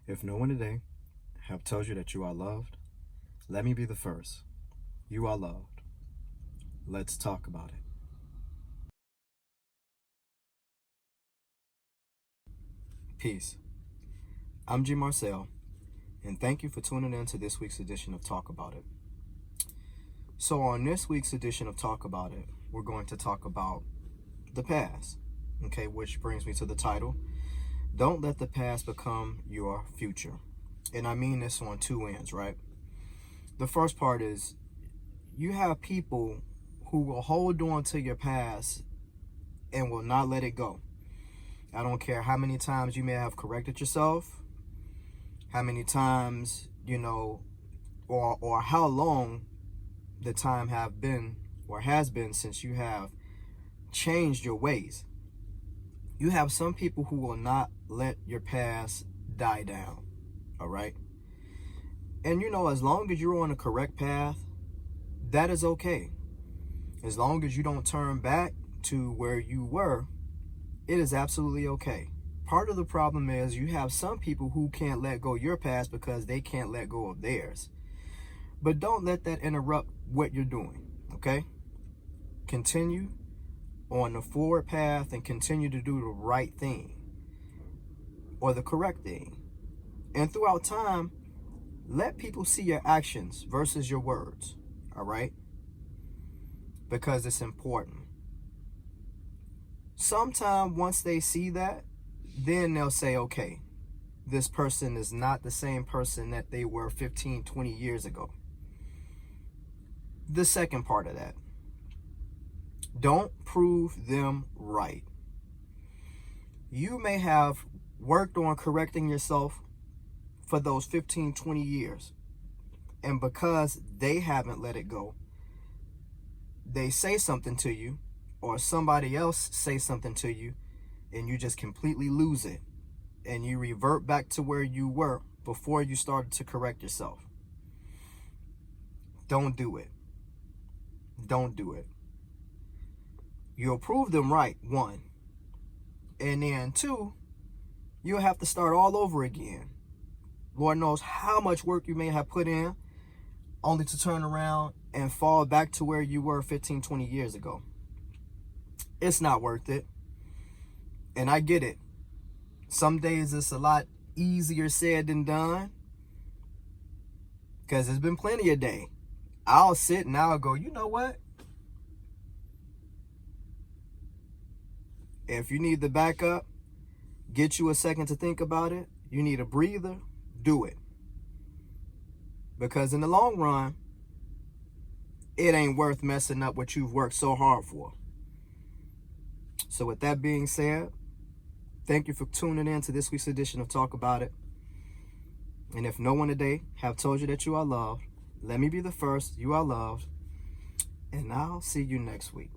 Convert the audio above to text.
If no one today have told you that you are loved, let me be the first. You are loved. Let's talk about it. Peace. I'm G. Marcel, and thank you for tuning in to this week's edition of Talk About It. So on this week's edition of Talk About It, we're going to talk about the past, okay, which brings me to the title, Don't Let the Past Become Your Future. And I mean this on two ends, right? The first part is you have people who will hold on to your past and will not let it go. I don't care how many times you may have corrected yourself, how many times, or how long the time have been or has been since you have changed your ways. You have some people who will not let your past die down, all right? And as long as you're on the correct path, that is okay. As long as you don't turn back to where you were, it is absolutely okay. Part of the problem is you have some people who can't let go of your past because they can't let go of theirs. But don't let that interrupt what you're doing, okay? Continue on the forward path and continue to do the right thing or the correct thing. And throughout time, let people see your actions versus your words, all right? Because it's important. Sometime once they see that, then they'll say, okay, this person is not the same person that they were 15, 20 years ago. The second part of that, don't prove them right. You may have worked on correcting yourself for those 15, 20 years. And because they haven't let it go, they say something to you or somebody else say something to you and you just completely lose it and you revert back to where you were before you started to correct yourself. Don't do it. Don't do it. You'll prove them right, one. And then two, you'll have to start all over again. Lord knows how much work you may have put in only to turn around and fall back to where you were 15, 20 years ago. It's not worth it. And I get it. Some days it's a lot easier said than done. Because there's been plenty of day. I'll sit and I'll go, you know what? If you need the backup, get you a second to think about it. You need a breather, do it. Because in the long run, it ain't worth messing up what you've worked so hard for. So with that being said, thank you for tuning in to this week's edition of Talk About It. And if no one today have told you that you are loved, let me be the first. You are loved. And I'll see you next week.